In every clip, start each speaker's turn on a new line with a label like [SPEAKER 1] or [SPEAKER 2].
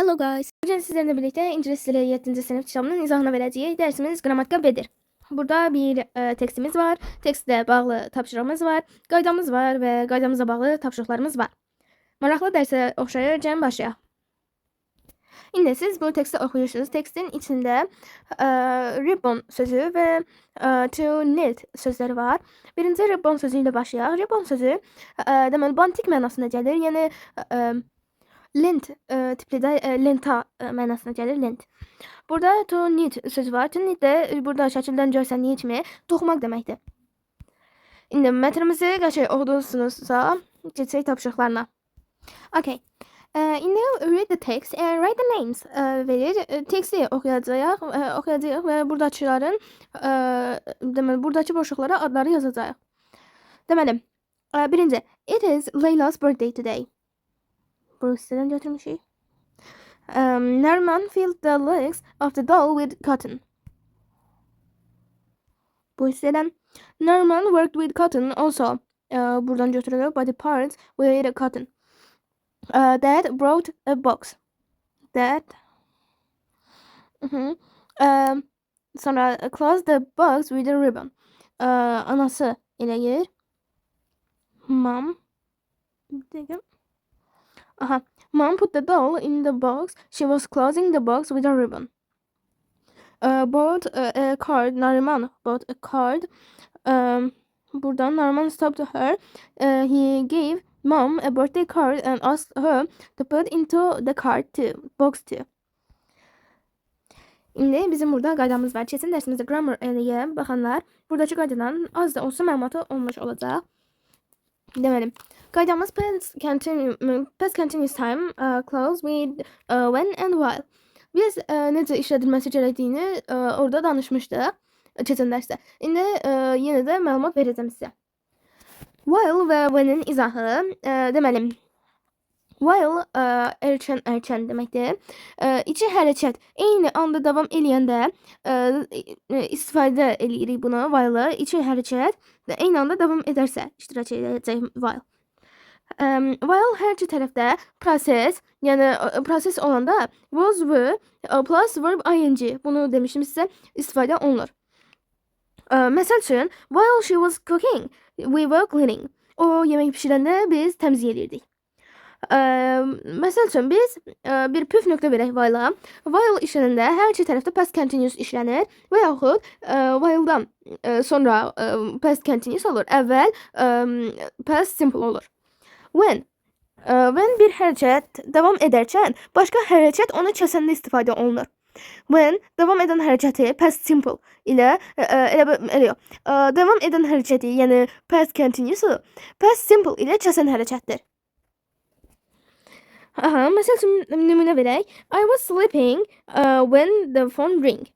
[SPEAKER 1] Hello guys. Bugün sizlerle birlikte İngilis dili 7. sınıf kitabının izahını vereceği dersimiz Qrammatika B-dir. Burada bir tekstimiz var. Tekstlə bağlı tapşırığımız var. Qaydamız var ve qaydamızla bağlı tapşırıqlarımız var. Maraqlı dərsə oxşayarkən başlayaq. İndi siz bu teksti oxuyursunuz. Tekstin içində ribbon sözü ve to knit sözləri var. Birinci ribbon sözü ilə başlayaq. Ribbon sözü deməli bantik mənasına gəlir. Yəni lint tipli de lenta mənasına gəlir, lint. Burada to knit sözü var. To knit də burada şəkildən görsəndiyi kimi toxumaq deməkdir. İndi mətnimizi qəşəng oxudunuzsa, keçək tapşırıqlarına. Okay. İndi read the text and write the names verir. Teksti oxuyacağıq ve buradakıların deməli buradakı boşluqlara adları yazacağıq. Deməli, birinci, it is Layla's birthday today. Bu siteden götürmüşük. Nariman filled the legs of the doll with cotton. Bu siteden Nariman worked with cotton also. Buradan götürülüyor. Body parts with cotton. Dad brought a box. Dad. Sonra close the box with a ribbon. Anası ile gelir. Mom. Mom put the doll in the box. She was closing the box with a ribbon. Bought a card. Nariman bought a card. Buradan Nariman stopped her. He gave Mom a birthday card and asked her to put into the card too, box too. İndi bizim burada qaydamız var. Keçən dərsimizdə grammar eləyə baxanlar buradakı qaydadan az da olsa məlumatı olmuş olacaq. Deməli, qaydamız past continuous time clause with when and while. Biz necə işlədilməsi gərəkdiyini orada danışmışdıq keçən dərsdə. İndi yenə də məlumat verəcəm sizə. While və when'in izahı, deməli, while erkən deməkdir. İki hərəkət eyni anda davam eləyəndə istifadə eləyirik bunu, while-ı. İki hərəkət eyni anda davam edərsə iştirak edəcək while. While hər iki tərəfdə proses, yəni proses olanda was plus verb ing, bunu demişdim sizə, istifadə olunur. Məsəl üçün, while she was cooking, we were cleaning. O yemək pişirəndə biz təmizlik edirdik. Məsəl üçün, biz bir püf nöqtə verək while-a. While işlənəndə hər iki tərəfdə past continuous işlənir və yaxud while-dan sonra past continuous olur. Əvvəl past simple olur. When bir hərəkət davam edərkən başqa hərəkət onu kəsəndə istifadə olunur. When davam edən hərəkəti past simple ilə davam edən hərəkəti, yəni past continuous past simple ilə kəsən hərəkətdir. Məsəl üçün nümunə verək. I was sleeping when the phone ring.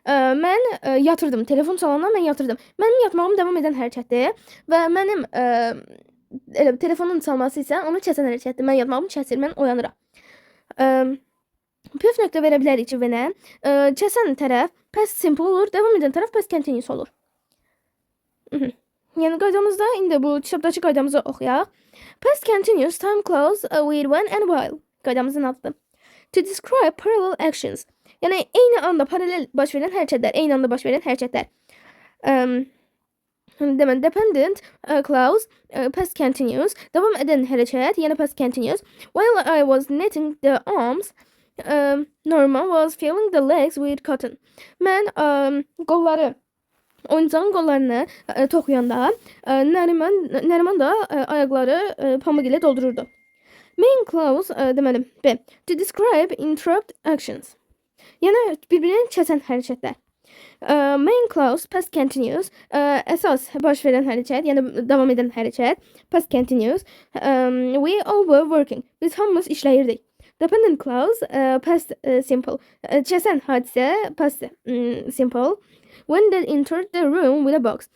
[SPEAKER 1] Mən yatırdım. Telefon çalanda mən yatırdım. Mənim yatmağım davam edən hərəkətdir və mənim telefonun çalması isə onu kəsən hərəkətdir. Mən yatmağımı kəsir, mən oyanıram. Püf nöqtə verə bilərik ki, venə kəsən tərəf past simple olur, davam edən tərəf past continuous olur. Yəni qaydamızda indi bu kitabdakı qaydamızı oxuyaq. Past continuous time clause with when and while. Qaydamızın adıdır. To describe parallel actions. Yəni eyni anda paralel baş verən hərəkətlər, Deməli, dependent clause past continuous, davam edən hərəkət, yəni past continuous. While I was knitting the arms, Nariman was filling the legs with cotton. Mən oyuncağın qollarını toxuyanda Nariman da ayaqları pamuk ilə doldururdu. Main clause, deməli, B. To describe interrupt actions. Yəni bir-birini kəsən hərəkətlər. Main clause past continuous, əsas baş verən hərəkət, yəni davam edən hərəkət, past continuous. We all were working. Biz hamımız işləyirdik. Dependent clause past simple. Kəsən hadisə past simple. When they entered the room with a box.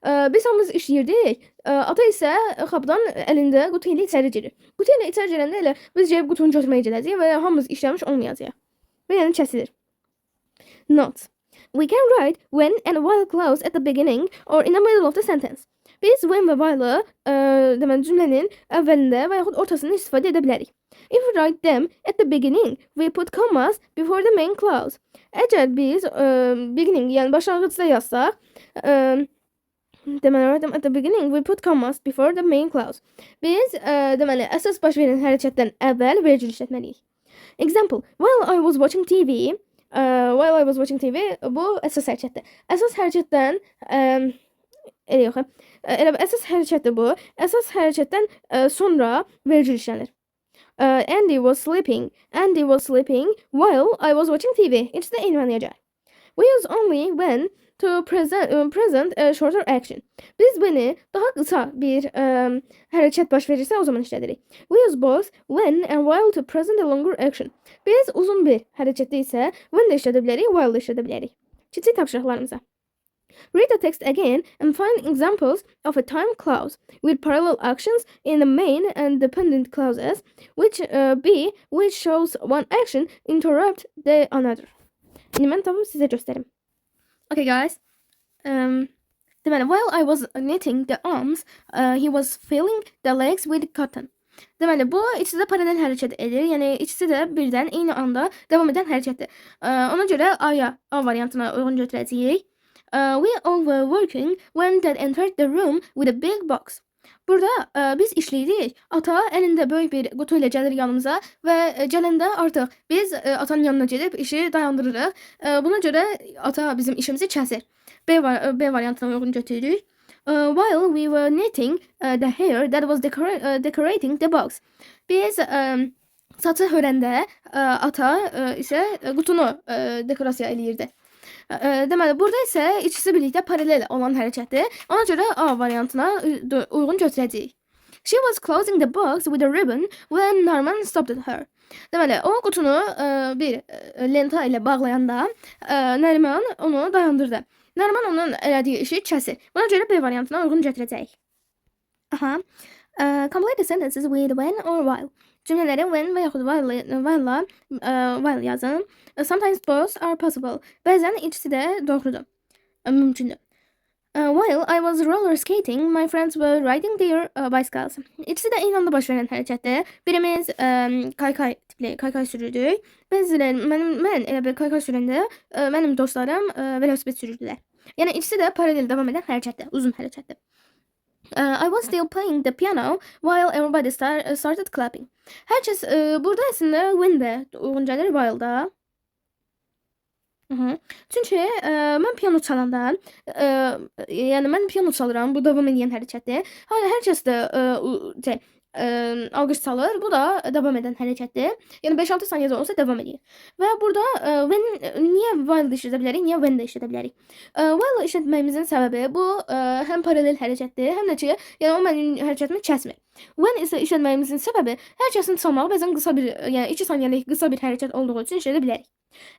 [SPEAKER 1] Biz hamımız işləyirdik. Ata isə qapıdan əlində qutu ilə içəri girir. Qutu ilə içəri girəndə elə biz gəlib qutunu götürməyə gedəcəyik və hamımız işləmiş olmayacağıq. Və yəni kəsilir. Notes. We can write when and while clause at the beginning or in the middle of the sentence. Biz when və while'ı deməli cümlənin əvvəlində və yaxud ortasında istifadə edə bilərik. If we write them at the beginning, we put commas before the main clause. Əgər biz beginning, yəni başlanğıcda yazsaq, deməli write them at the beginning, we put commas before the main clause. Biz deməli əsas baş verən hərəkətdən əvvəl vergül işlətməliyik. Example, while I was watching TV, bu əsas hərəkətdir. Əsas hərəkətdən elə yox. Elə əsas hərəkətdir bu. Əsas hərəkətdən sonra vergül işlənir. Andy was sleeping while I was watching TV. İkisi də eyni mənaya gəlir. We use only when to present a shorter action. Biz bunu daha kısa bir hərəkət baş verirsə o zaman işlədirik. We use both when and while to present a longer action. Biz uzun bir hərəkətdə isə when də işlədə bilərik, while da işlədə bilərik. Kiçik tapşırıqlarımıza. Read the text again and find examples of a time clause with parallel actions in the main and dependent clauses, which shows one action interrupt the another. Şimdi mən tapıb sizə göstərim. Okay guys, deməli, while I was knitting the arms, he was filling the legs with cotton. Deməli, bu ikisi də paralel hərəkət edir. Yəni ikisi də birdən eyni anda davam edən hərəkətdir. Ona görə A variantına uyğun götürəcəyik. We all were working when Dad entered the room with a big box. Burada biz işləyirik. Ata əlində böyük bir qutu ilə gəlir yanımıza və gələndə artıq biz atanın yanına gedib işi dayandırırıq. Buna görə ata bizim işimizi kəsir. B variantına uyğun götürürük. While we were knitting the hair that was decorating the box. Biz saçı hörəndə ata isə qutunu dekorasiya eləyirdi. Deməli, burada isə ikisi birlikdə paralel olan hərəkətdir. Ona görə A variantına uyğun götürəcəyik. She was closing the box with a ribbon when Norman stopped her. Deməli, o qutunu bir lenta ilə bağlayanda Nəriman onu dayandırdı. Nəriman onun elədiyi işi kəsir. Buna görə B variantına uyğun götürəcəyik. Complete the sentences with when or while. Cümlələri when və yaxud while yazın. Sometimes both are possible. Bəzən ikisi də doğrudur. Mümkündür. While I was roller skating, my friends were riding their bicycles. İkisi də eyni anda baş verən hərəkətdir. Birimiz kaykay sürürdük. Bəziləri mən elə bir kaykay sürəndə mənim dostlarım velosiped sürürdülər. Yəni ikisi də paralel davam edən hərəkətdir, uzun hərəkətdir. I was still playing the piano while everybody started clapping. Hər kəs burada əslində when də uyğun gəlir while-da. Çünki mən piano çalanda, yəni mən piano çalıram, bu davam edən hərəkətdir. Hala hər kəs də alqış çalır, bu da davam edən hərəkətdir. Yəni 5-6 saniyədə olsa davam edir. Və burada when niyə while işlədə bilərik, niyə when də işlədə bilərik? While işlətməyimizin səbəbi bu həm paralel hərəkətdir, həm də ki, yəni o mənim hərəkətimi kəsmir. When isə işlətməyimizin səbəbi hər kəsin çalmağı bəzən qısa bir, yəni 2 saniyəlik qısa bir hərəkət olduğu üçün işlədə bilərik.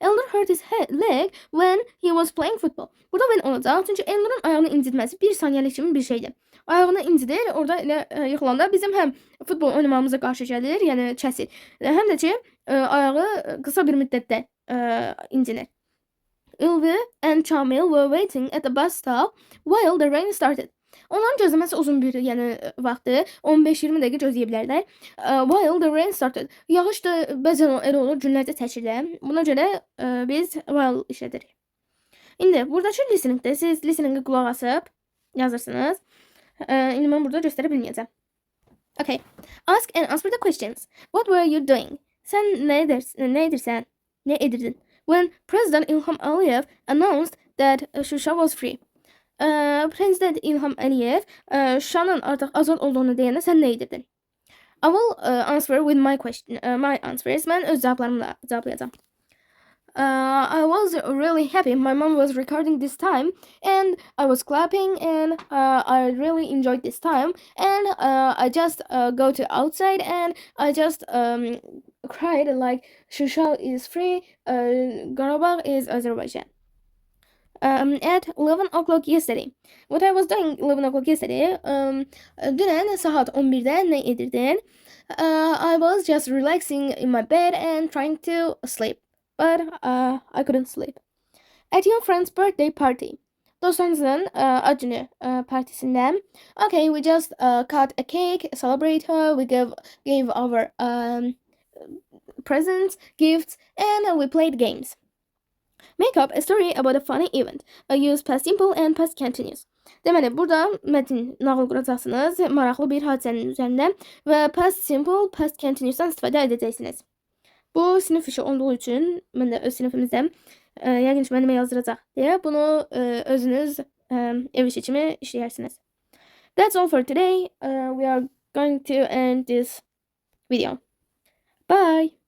[SPEAKER 1] Elder hurt his leg when he was playing football. Burada when olacaq, çünki Elder'ın ayağını incitməsi 1 saniyəlik kimi bir şeydir. Ayağını incidir, orada elə yıxılanda bizim həm futbol oynamağımıza qarşı gəlir, yəni kəsir. Həm də ki, ayağı qısa bir müddətdə incinir. Ylvi and Chamil were waiting at the bus stop while the rain started. Onların gözləməsi uzun bir vaxtdır. 15-20 dəqiqə gözləyə bilərlər. While the rain started. Yağış da bəzən elə olur, günlərdə çəkilir. Buna görə biz while işlədirik. İndi buradakı listeningdə siz listeningi qulaq asıb yazırsınız. İndi mən burada göstərə bilməyəcəm. Okay. Ask and answer the questions. What were you doing? Sən nə edirsən? Nə edirdin? When President İlham Əliyev announced that Şuşa was free. Prezident İlham Əliyev Şuşanın artıq azad olduğunu deyəndə sən nə edirdin? I will answer with my answers. Mən öz cavablarımla cavablayacağam. I was really happy. My mom was recording this time and I was clapping and I really enjoyed this time and I just go to outside and I just cried like Shusha is free, Qarabağ is Azerbaijan. At 11 o'clock yesterday. What I was doing 11 o'clock yesterday. Dünən saat 11'də nə edirdin? I was just relaxing in my bed and trying to sleep. But I couldn't sleep. At your friend's birthday party. dostlarınızın ad günü partisinde. Okay, we just cut a cake, celebrate her, we gave our presents, gifts, and we played games. Make up a story about a funny event. Use past simple and past continuous. Deməli, burada mətin nağıl quracaqsınız maraqlı bir hadisənin üzərində və past simple, past continuous'dan istifadə edəcəksiniz. Bu sinif işi olduğu üçün mən də öz sinifimizdə yəqin ki, mənimə yazdıracaq deyə bunu özünüz ev işi kimi işləyərsiniz. That's all for today. We are going to end this video. Bye.